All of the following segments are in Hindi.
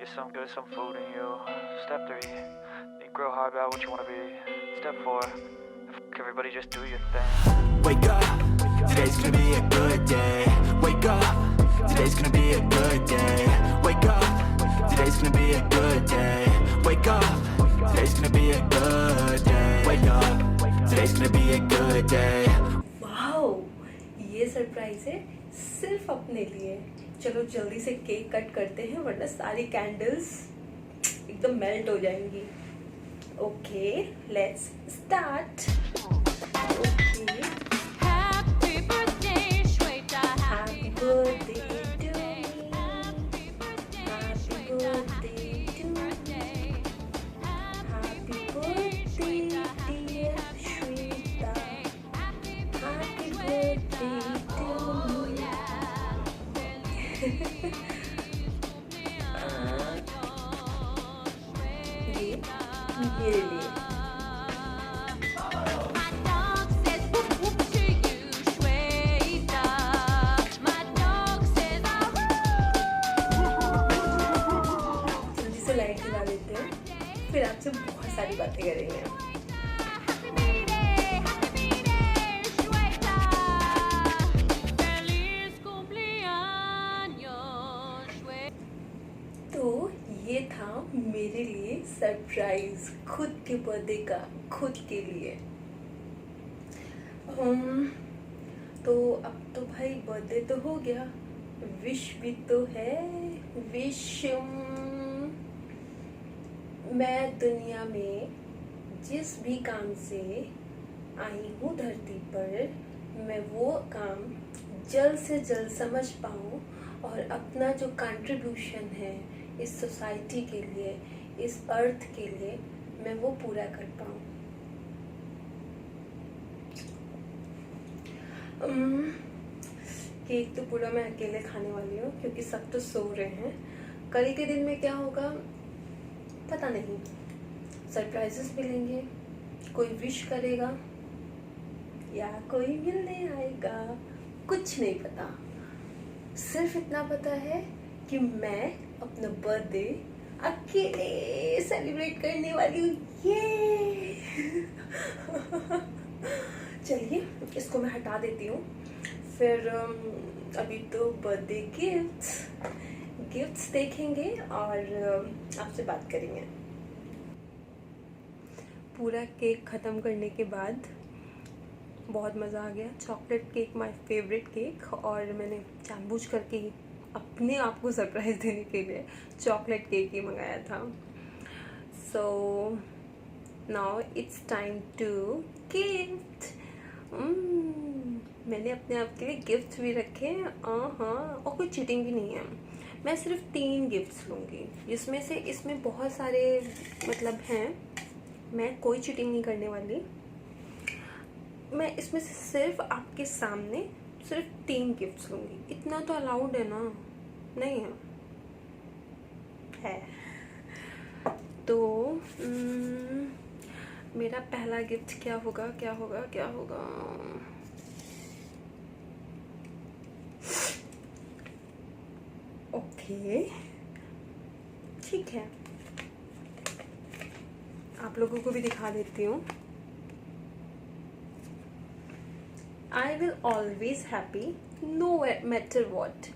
Get some good, some food in you. Step 3, you grow hard about what you want to be. Step 4, everybody just do your thing. Wake up, today's gonna be a good day. Wake up, today's gonna be a good day. Wake up, today's gonna be a good day. Wake up, today's gonna be a good day. Wake up, today's gonna be a good day. Wow, ये सरप्राइज है सिर्फ अपने लिए। चलो जल्दी से केक कट करते हैं वरना सारी कैंडल्स एकदम मेल्ट हो जाएंगी। Okay, let's start. Okay, Happy birthday, Shweta. Happy birthday to me, happy birthday to me, happy birthday dear Shweta, happy birthday to me. ये मेरे लिए। My dog says whoop whoop to you, Shweta. My dog says जल्दी से लाइट जला देते हैं, फिर आपसे बहुत सारी बातें करेंगे। happy birthday, Shweta. Feliz cumpleaños, Shweta. तो ये था मेरे लिए सरप्राइज, खुद के बर्थडे का, खुद के लिए। तो अब तो भाई बर्थडे तो हो गया, विश भी तो है। विश मैं दुनिया में जिस भी काम से आई हूँ धरती पर, मैं वो काम जल्द से जल्द समझ पाऊँ और अपना जो कंट्रीब्यूशन है इस सोसाइटी के लिए, इस अर्थ के लिए, मैं वो पूरा कर पाऊँ। केक तो पूरा मैं अकेले खाने वाली हूँ क्योंकि सब तो सो रहे हैं। कल के दिन में क्या होगा पता नहीं, सरप्राइजेस मिलेंगे, कोई विश करेगा या कोई मिलने आएगा, कुछ नहीं पता। सिर्फ इतना पता है कि मैं अपना बर्थडे अकेले सेलिब्रेट करने वाली हूँ। ये चलिए इसको मैं हटा देती हूँ। फिर अभी तो बर्थडे गिफ्ट्स देखेंगे और आपसे बात करेंगे। पूरा केक ख़त्म करने के बाद बहुत मज़ा आ गया। Chocolate cake my favourite cake, और मैंने जानबूझ करके ही अपने आप को सरप्राइज़ देने के लिए चॉकलेट केक ही मंगाया था। So now it's time to gift. मैंने अपने आप के लिए गिफ्ट भी रखे हैं। हाँ, और कोई चीटिंग भी नहीं है। मैं सिर्फ 3 गिफ्ट्स लूँगी, जिसमें से इसमें बहुत सारे मतलब हैं। मैं कोई चीटिंग नहीं करने वाली। मैं इसमें से सिर्फ आपके सामने सिर्फ 3 गिफ्ट्स लूँगी। इतना तो अलाउड है ना? नहीं है। तो मेरा पहला गिफ्ट क्या होगा? ओके, ठीक है, आप लोगों को भी दिखा देती हूँ। I will always happy no matter what.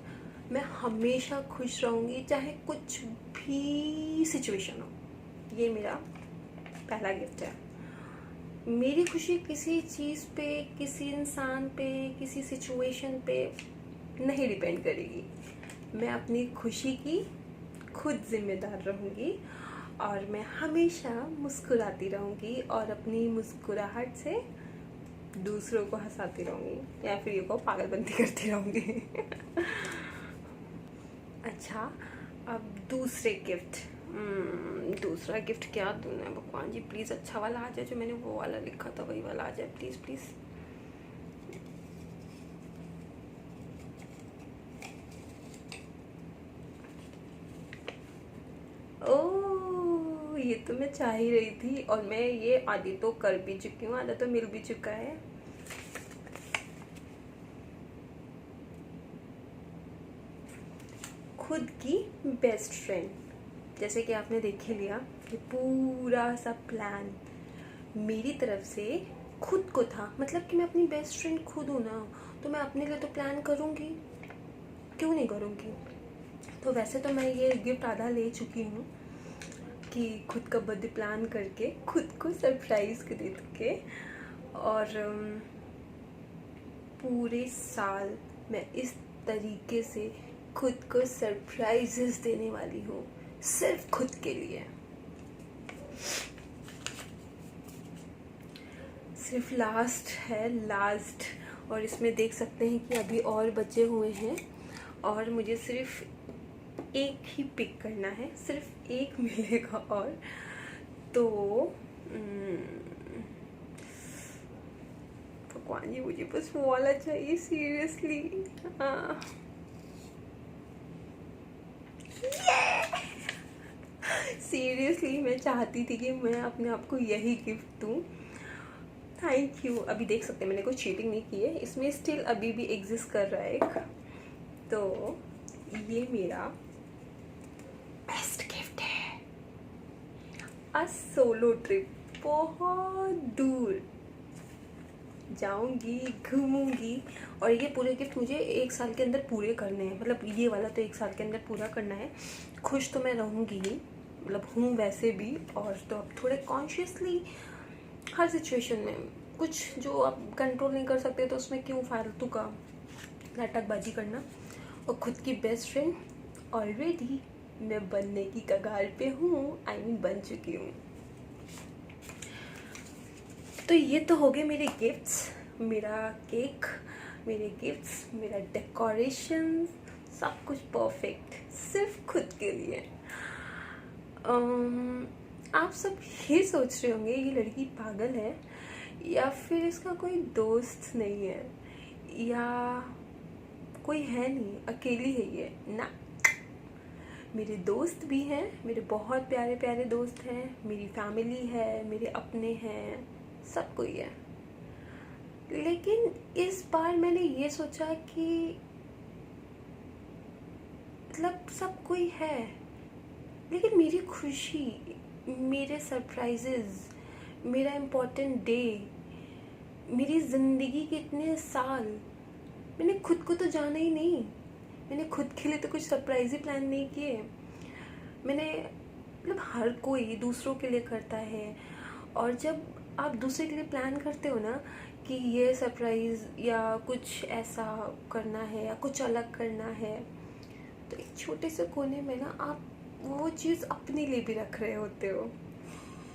मैं हमेशा खुश रहूँगी चाहे कुछ भी सिचुएशन हो। ये मेरा पहला गिफ्ट है। मेरी खुशी किसी चीज़ पे, किसी इंसान पे, किसी सिचुएशन पे नहीं डिपेंड करेगी। मैं अपनी खुशी की खुद जिम्मेदार रहूँगी और मैं हमेशा मुस्कुराती रहूँगी और अपनी मुस्कुराहट से दूसरों को हंसाती रहूँगी या फिर ये को पागलबंदी करती रहूँगी। अच्छा, अब दूसरा गिफ्ट क्या दूँ? भगवान जी प्लीज़ अच्छा वाला आ जाए, जो मैंने वो वाला लिखा था वही वाला आ जाए, प्लीज़ प्लीज़। ओह, ये तो मैं चाह ही रही थी, और मैं ये आधी तो कर भी चुकी हूँ, आधा तो मिल भी चुका है। खुद की बेस्ट फ्रेंड। जैसे कि आपने देख ही लिया कि पूरा सा प्लान मेरी तरफ से खुद को था। मतलब कि मैं अपनी बेस्ट फ्रेंड खुद हूँ ना, तो मैं अपने लिए तो प्लान करूँगी, क्यों नहीं करूँगी। तो वैसे तो मैं ये गिफ्ट आधा ले चुकी हूँ कि खुद का बर्थडे प्लान करके खुद को सरप्राइज़ दे के, और पूरे साल मैं इस तरीके से खुद को सरप्राइजेस देने वाली हूँ, सिर्फ खुद के लिए। सिर्फ लास्ट, और इसमें देख सकते हैं कि अभी और बचे हुए हैं, और मुझे सिर्फ एक ही पिक करना है, सिर्फ एक मिलेगा। और तो भगवान जी, मुझे बस वो वाला चाहिए, सीरियसली। सीरियसली मैं चाहती थी कि मैं अपने आप को यही गिफ्ट दूँ। Thank you. अभी देख सकते हैं मैंने कोई चीटिंग नहीं की है, इसमें स्टिल अभी भी एग्जिस्ट कर रहा है एक। तो ये मेरा बेस्ट गिफ्ट है, अ सोलो ट्रिप। बहुत दूर जाऊंगी, घूमूंगी, और ये पूरे गिफ्ट मुझे 1 साल के अंदर पूरे करने हैं। मतलब ये वाला तो 1 साल के अंदर पूरा करना है। खुश तो मैं रहूंगी ही, मतलब हूँ वैसे भी, और तो अब थोड़े कॉन्शियसली हर सिचुएशन में, कुछ जो आप कंट्रोल नहीं कर सकते तो उसमें क्यों फालतू का नाटकबाजी करना। और खुद की बेस्ट फ्रेंड ऑलरेडी मैं बनने की कगार पे हूँ, बन चुकी हूँ। तो ये तो हो गए मेरे गिफ्ट्स, मेरा केक, मेरे गिफ्ट्स, मेरा डेकोरेशन, सब कुछ परफेक्ट सिर्फ खुद के लिए। आप सब ये सोच रहे होंगे ये लड़की पागल है, या फिर इसका कोई दोस्त नहीं है, या कोई है नहीं, अकेली है ये। ना, मेरे दोस्त भी हैं, मेरे बहुत प्यारे प्यारे दोस्त हैं, मेरी फैमिली है, मेरे अपने हैं, सब कोई है। लेकिन इस बार मैंने ये सोचा कि मतलब सब कोई है, लेकिन मेरी खुशी, मेरे सरप्राइजेज, मेरा इम्पोर्टेंट डे, मेरी ज़िंदगी के इतने साल, मैंने खुद को तो जाना ही नहीं। मैंने खुद के लिए तो कुछ सरप्राइज ही प्लान नहीं किए। मैंने मतलब हर कोई दूसरों के लिए करता है, और जब आप दूसरे के लिए प्लान करते हो ना कि ये सरप्राइज़ या कुछ ऐसा करना है या कुछ अलग करना है, तो एक छोटे से कोने में ना आप वो चीज़ अपने लिए भी रख रहे होते हो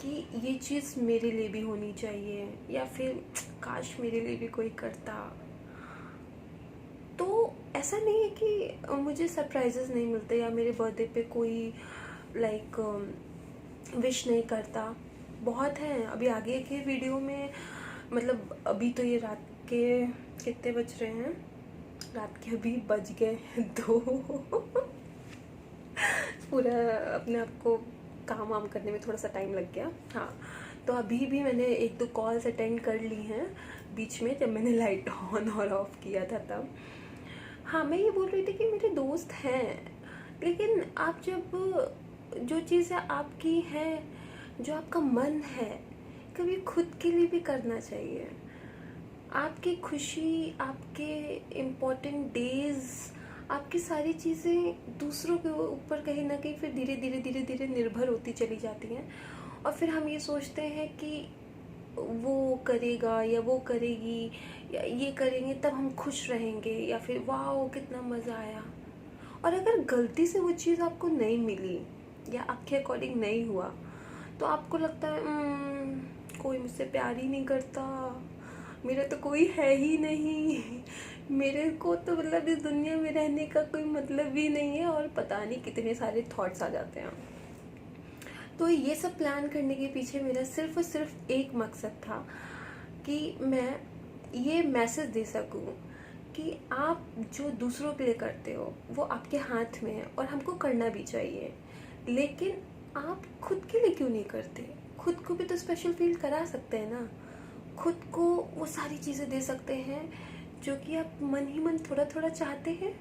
कि ये चीज़ मेरे लिए भी होनी चाहिए, या फिर काश मेरे लिए भी कोई करता। तो ऐसा नहीं है कि मुझे सरप्राइजेस नहीं मिलते या मेरे बर्थडे पे कोई लाइक विश नहीं करता, बहुत हैं। अभी आगे के वीडियो में, मतलब अभी तो ये रात के कितने बज रहे हैं, रात के अभी बज गए 2 पूरा अपने आप को काम वाम करने में थोड़ा सा टाइम लग गया। हाँ, तो अभी भी मैंने 1-2 कॉल्स अटेंड कर ली हैं बीच में, जब मैंने लाइट ऑन और ऑफ किया था तब। हाँ, मैं ये बोल रही थी कि मेरे दोस्त हैं, लेकिन आप जब जो चीज़ें आपकी हैं, जो आपका मन है, कभी खुद के लिए भी करना चाहिए। आपकी खुशी, आपके इम्पोर्टेंट डेज, आपकी सारी चीज़ें दूसरों के ऊपर कहीं ना कहीं फिर धीरे धीरे निर्भर होती चली जाती हैं, और फिर हम ये सोचते हैं कि वो करेगा या वो करेगी या ये करेंगे तब हम खुश रहेंगे, या फिर वाह कितना मज़ा आया। और अगर गलती से वो चीज़ आपको नहीं मिली या आपके अकॉर्डिंग नहीं हुआ, तो आपको लगता है कोई मुझसे प्यार ही नहीं करता, मेरा तो कोई है ही नहीं, मेरे को तो मतलब इस दुनिया में रहने का कोई मतलब ही नहीं है, और पता नहीं कितने सारे थॉट्स आ जाते हैं। तो ये सब प्लान करने के पीछे मेरा सिर्फ और सिर्फ एक मकसद था कि मैं ये मैसेज दे सकूं कि आप जो दूसरों के लिए करते हो वो आपके हाथ में है और हमको करना भी चाहिए, लेकिन आप खुद के लिए क्यों नहीं करते? खुद को भी तो स्पेशल फील करा सकते हैं ना, खुद को वो सारी चीज़ें दे सकते हैं जो कि आप मन ही मन थोड़ा थोड़ा चाहते हैं।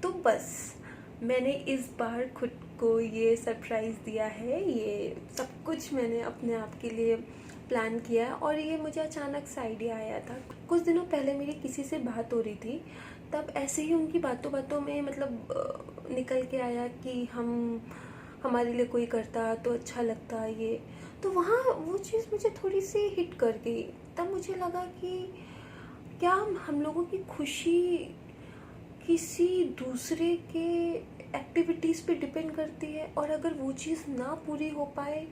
तो बस मैंने इस बार खुद को ये सरप्राइज़ दिया है, ये सब कुछ मैंने अपने आप के लिए प्लान किया है। और ये मुझे अचानक से आइडिया आया था। कुछ दिनों पहले मेरी किसी से बात हो रही थी, तब ऐसे ही उनकी बातों बातों में मतलब निकल के आया कि हमारे लिए कोई करता तो अच्छा लगता ये। तो वहाँ वो चीज़ मुझे थोड़ी सी हिट कर गई। तब मुझे लगा कि क्या हम लोगों की खुशी किसी दूसरे के एक्टिविटीज़ पे डिपेंड करती है, और अगर वो चीज़ ना पूरी हो पाए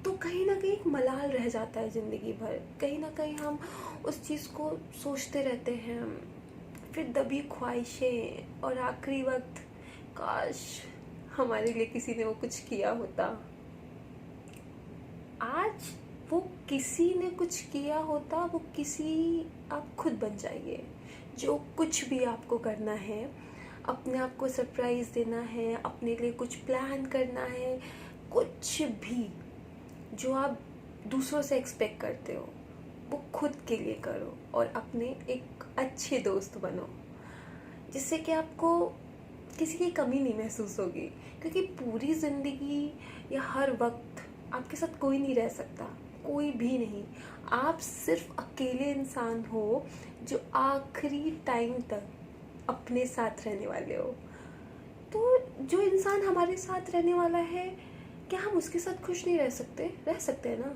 तो कहीं ना कहीं एक मलाल रह जाता है ज़िंदगी भर। कहीं ना कहीं हम उस चीज़ को सोचते रहते हैं, फिर दबी ख्वाहिशें, और आखिरी वक्त काश हमारे लिए किसी ने वो कुछ किया होता। आज वो किसी ने कुछ किया होता, वो किसी आप खुद बन जाइए। जो कुछ भी आपको करना है, अपने आप को सरप्राइज़ देना है, अपने लिए कुछ प्लान करना है, कुछ भी जो आप दूसरों से एक्सपेक्ट करते हो वो खुद के लिए करो, और अपने एक अच्छे दोस्त बनो, जिससे कि आपको किसी की कमी नहीं महसूस होगी। क्योंकि पूरी ज़िंदगी या हर वक्त आपके साथ कोई नहीं रह सकता, कोई भी नहीं। आप सिर्फ अकेले इंसान हो जो आखिरी टाइम तक अपने साथ रहने वाले हो। तो जो इंसान हमारे साथ रहने वाला है, क्या हम उसके साथ खुश नहीं रह सकते? रह सकते हैं ना।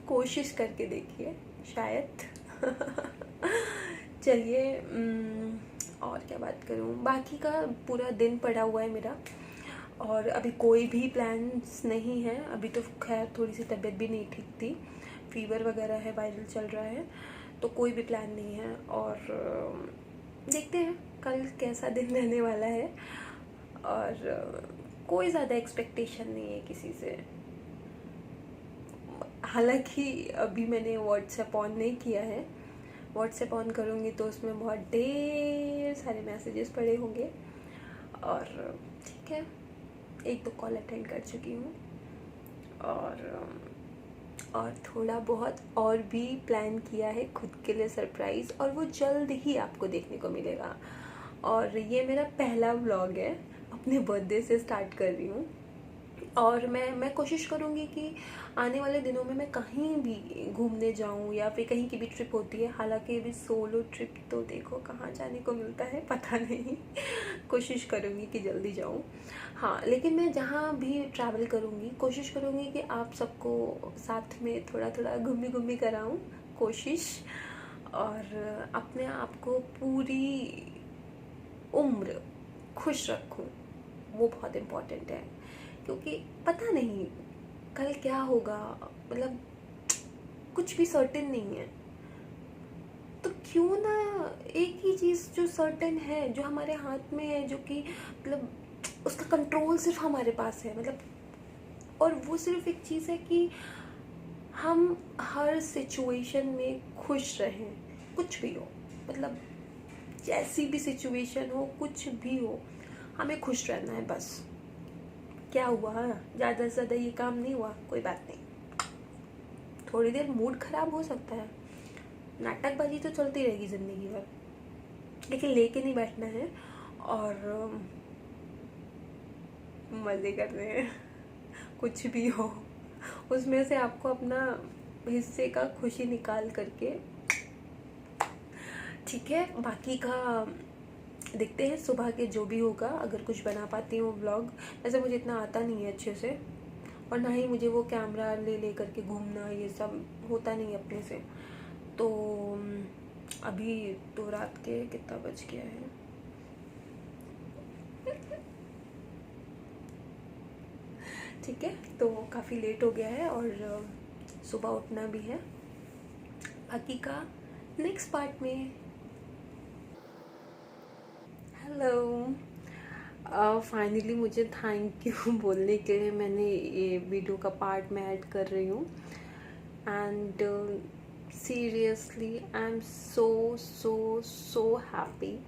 कोशिश करके देखिए, शायद। चलिए, और क्या बात करूं। बाकी का पूरा दिन पड़ा हुआ है मेरा, और अभी कोई भी प्लान्स नहीं है। अभी तो खैर थोड़ी सी तबीयत भी नहीं ठीक थी, फीवर वगैरह है, वायरल चल रहा है, तो कोई भी प्लान नहीं है। और देखते हैं कल कैसा दिन रहने वाला है। और कोई ज़्यादा एक्सपेक्टेशन नहीं है किसी से। हालांकि अभी मैंने व्हाट्सएप ऑन नहीं किया है। व्हाट्सएप ऑन करूँगी तो उसमें बहुत ढेर सारे मैसेजेस पड़े होंगे। और ठीक है, एक तो कॉल अटेंड कर चुकी हूँ, और थोड़ा बहुत और भी प्लान किया है खुद के लिए सरप्राइज़, और वो जल्द ही आपको देखने को मिलेगा। और ये मेरा पहला व्लॉग है, अपने बर्थडे से स्टार्ट कर रही हूँ। और मैं कोशिश करूँगी कि आने वाले दिनों में मैं कहीं भी घूमने जाऊँ, या फिर कहीं की भी ट्रिप होती है। हालांकि अभी सोलो ट्रिप तो देखो कहाँ जाने को मिलता है, पता नहीं। कोशिश करूँगी कि जल्दी जाऊँ। हाँ, लेकिन मैं जहाँ भी ट्रैवल करूँगी कोशिश करूँगी कि आप सबको साथ में थोड़ा थोड़ा घूमी कराऊँ, कोशिश। और अपने आप को पूरी उम्र खुश रखूँ, वो बहुत इम्पोर्टेंट है। क्योंकि पता नहीं कल क्या होगा, मतलब कुछ भी सर्टेन नहीं है। तो क्यों ना एक ही चीज़ जो सर्टेन है, जो हमारे हाथ में है, जो कि मतलब उसका कंट्रोल सिर्फ हमारे पास है, मतलब, और वो सिर्फ एक चीज़ है कि हम हर सिचुएशन में खुश रहें। कुछ भी हो, मतलब जैसी भी सिचुएशन हो, कुछ भी हो, हमें खुश रहना है बस। क्या हुआ, ज़्यादा से ज़्यादा ये काम नहीं हुआ, कोई बात नहीं। थोड़ी देर मूड ख़राब हो सकता है, नाटकबाजी तो चलती रहेगी ज़िंदगी भर, लेकिन लेके नहीं बैठना है और मज़े करने हैं। कुछ भी हो, उसमें से आपको अपना हिस्से का खुशी निकाल करके, ठीक है। बाकी का देखते हैं सुबह के जो भी होगा, अगर कुछ बना पाती हूँ व्लॉग। वैसे मुझे इतना आता नहीं है अच्छे से, और ना ही मुझे वो कैमरा ले करके घूमना, ये सब होता नहीं है अपने से। तो अभी तो रात के कितना बज गया है, ठीक है, तो काफ़ी लेट हो गया है और सुबह उठना भी है। बाकी का नेक्स्ट पार्ट में। हेलो, फाइनली मुझे थैंक यू बोलने के लिए मैंने ये वीडियो का पार्ट में ऐड कर रही हूँ। And seriously I am so happy.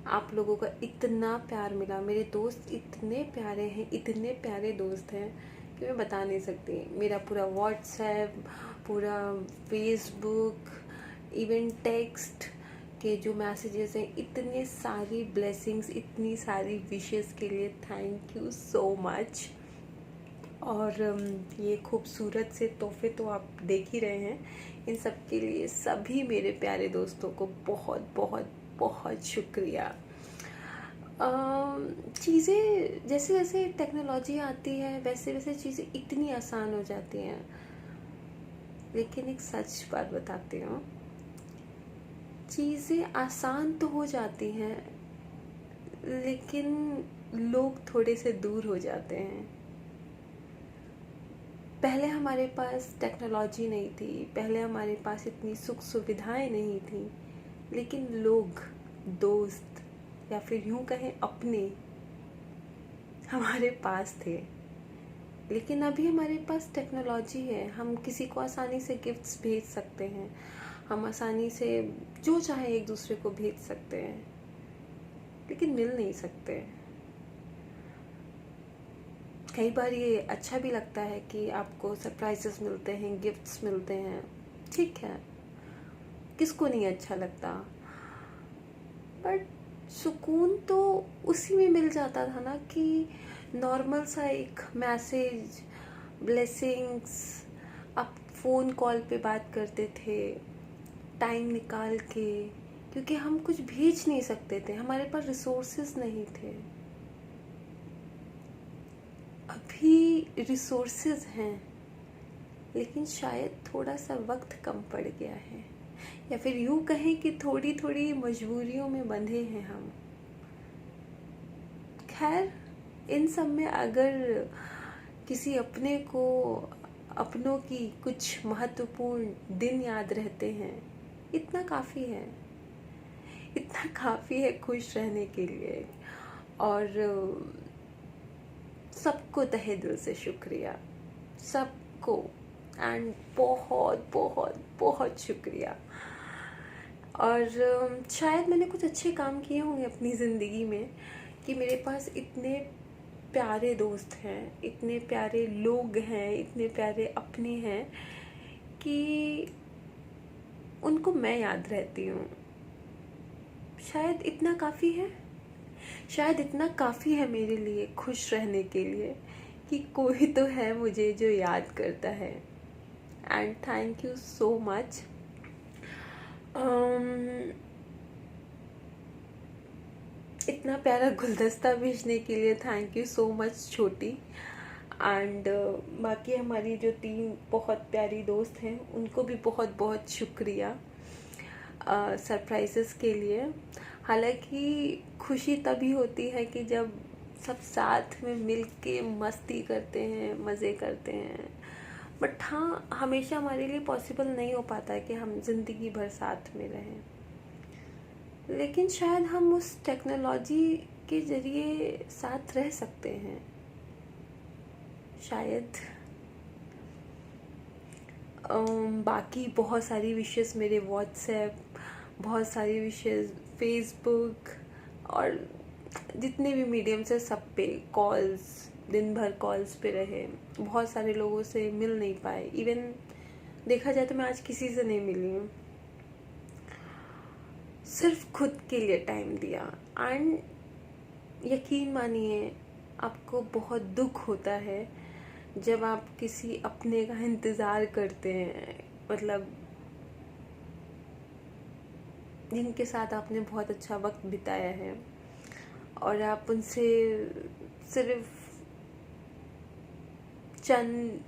आप लोगों का इतना प्यार मिला, मेरे दोस्त इतने प्यारे हैं, इतने प्यारे दोस्त हैं कि मैं बता नहीं सकती। मेरा पूरा व्हाट्सएप, पूरा फेसबुक, इवन टेक्स्ट, आपके जो मैसेजेस हैं, इतने सारी ब्लेसिंग्स, इतनी सारी विशेस के लिए थैंक यू सो मच। और ये खूबसूरत से तोहफे तो आप देख ही रहे हैं, इन सब के लिए सभी मेरे प्यारे दोस्तों को बहुत बहुत बहुत शुक्रिया। चीज़ें जैसे जैसे टेक्नोलॉजी आती है वैसे वैसे चीज़ें इतनी आसान हो जाती हैं, लेकिन एक सच बात बताती हूँ, चीज़ें आसान तो हो जाती हैं लेकिन लोग थोड़े से दूर हो जाते हैं। पहले हमारे पास टेक्नोलॉजी नहीं थी, पहले हमारे पास इतनी सुख सुविधाएं नहीं थी, लेकिन लोग, दोस्त या फिर यूँ कहें अपने, हमारे पास थे। लेकिन अभी हमारे पास टेक्नोलॉजी है, हम किसी को आसानी से गिफ्ट्स भेज सकते हैं, हम आसानी से जो चाहे एक दूसरे को भेज सकते हैं, लेकिन मिल नहीं सकते। कई बार ये अच्छा भी लगता है कि आपको सरप्राइजेस मिलते हैं, गिफ्ट्स मिलते हैं, ठीक है, किसको नहीं अच्छा लगता, बट सुकून तो उसी में मिल जाता था ना कि नॉर्मल सा एक मैसेज, ब्लेसिंग्स, आप फ़ोन कॉल पे बात करते थे टाइम निकाल के, क्योंकि हम कुछ भेज नहीं सकते थे, हमारे पास रिसोर्सेज नहीं थे। अभी रिसोर्सेज हैं, लेकिन शायद थोड़ा सा वक्त कम पड़ गया है, या फिर यूँ कहें कि थोड़ी थोड़ी मजबूरियों में बंधे हैं हम। खैर, इन सब में अगर किसी अपने को, अपनों की कुछ महत्वपूर्ण दिन याद रहते हैं, इतना काफ़ी है, इतना काफ़ी है खुश रहने के लिए। और सबको तहे दिल से शुक्रिया, सबको, एंड बहुत बहुत बहुत शुक्रिया। और शायद मैंने कुछ अच्छे काम किए होंगे अपनी ज़िंदगी में कि मेरे पास इतने प्यारे दोस्त हैं, इतने प्यारे लोग हैं, इतने प्यारे अपने हैं कि उनको मैं याद रहती हूँ। शायद इतना काफ़ी है, शायद इतना काफ़ी है मेरे लिए खुश रहने के लिए कि कोई तो है मुझे जो याद करता है। And thank you so much. इतना प्यारा गुलदस्ता भेजने के लिए थैंक यू सो मच छोटी। एंड बाकी हमारी जो 3 बहुत प्यारी दोस्त हैं उनको भी बहुत बहुत शुक्रिया सरप्राइजेस के लिए। हालांकि खुशी तभी होती है कि जब सब साथ में मिल के मस्ती करते हैं, मज़े करते हैं, बट हाँ, हमेशा हमारे लिए पॉसिबल नहीं हो पाता है कि हम ज़िंदगी भर साथ में रहें। लेकिन शायद हम उस टेक्नोलॉजी के ज़रिए साथ रह सकते हैं, शायद। बाकी बहुत सारी विशेस मेरे व्हाट्सएप, बहुत सारी विशेस फेसबुक और जितने भी मीडियम्स है सब पे कॉल्स, दिन भर कॉल्स पे रहे, बहुत सारे लोगों से मिल नहीं पाए। इवन देखा जाए तो मैं आज किसी से नहीं मिली हूँ, सिर्फ खुद के लिए टाइम दिया। एंड यकीन मानिए, आपको बहुत दुख होता है जब आप किसी अपने का इंतज़ार करते हैं, मतलब जिनके साथ आपने बहुत अच्छा वक्त बिताया है, और आप उनसे सिर्फ चंद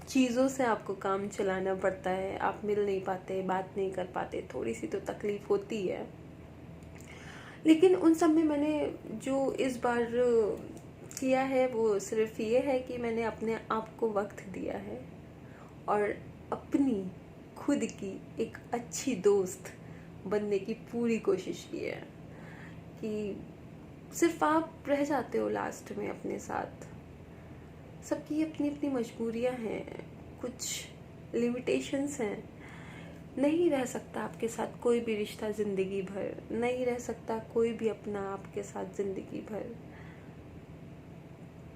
चीज़ों से आपको काम चलाना पड़ता है, आप मिल नहीं पाते, बात नहीं कर पाते, थोड़ी सी तो तकलीफ़ होती है। लेकिन उन सब में मैंने जो इस बार किया है वो सिर्फ ये है कि मैंने अपने आप को वक्त दिया है और अपनी खुद की एक अच्छी दोस्त बनने की पूरी कोशिश की है कि सिर्फ आप रह जाते हो लास्ट में अपने साथ। सबकी अपनी अपनी मजबूरियां हैं, कुछ लिमिटेशंस हैं, नहीं रह सकता आपके साथ कोई भी रिश्ता ज़िंदगी भर, नहीं रह सकता कोई भी अपना आपके साथ ज़िंदगी भर।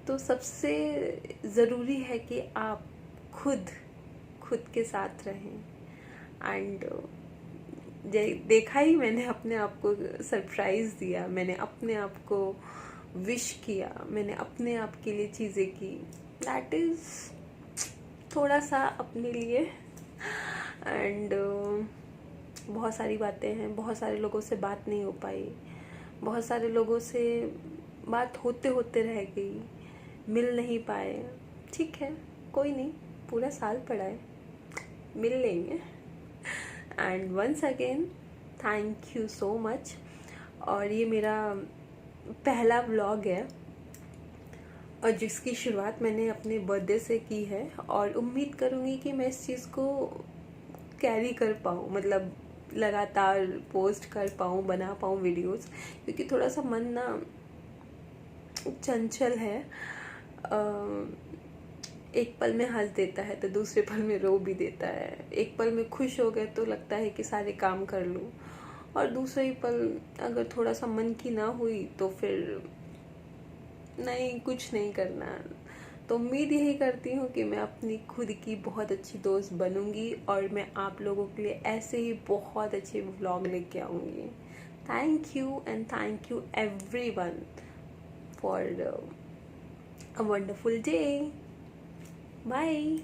तो सबसे ज़रूरी है कि आप खुद के साथ रहें। एंड देखा ही मैंने अपने आप को सरप्राइज़ दिया, मैंने अपने आप को विश किया, मैंने अपने आप के लिए चीज़ें की। दैट इज़ थोड़ा सा अपने लिए। एंड बहुत सारी बातें हैं, बहुत सारे लोगों से बात नहीं हो पाई, बहुत सारे लोगों से बात होते होते रह गई, मिल नहीं पाए। ठीक है, कोई नहीं, पूरा साल पड़ा है, मिल लेंगे। And once again thank you so much. और ये मेरा पहला व्लॉग है और जिसकी शुरुआत मैंने अपने बर्थडे से की है, और उम्मीद करूँगी कि मैं इस चीज़ को कैरी कर पाऊँ, मतलब लगातार पोस्ट कर पाऊँ, बना पाऊँ वीडियोस, क्योंकि थोड़ा सा मन ना चंचल है। एक पल में हंस देता है तो दूसरे पल में रो भी देता है। एक पल में खुश हो गए तो लगता है कि सारे काम कर लूँ, और दूसरे ही पल अगर थोड़ा सा मन की ना हुई तो फिर नहीं, कुछ नहीं करना। तो उम्मीद यही करती हूँ कि मैं अपनी खुद की बहुत अच्छी दोस्त बनूँगी और मैं आप लोगों के लिए ऐसे ही बहुत अच्छे व्लॉग लेके आऊँगी। Thank you and thank you everyone for a wonderful day. Bye.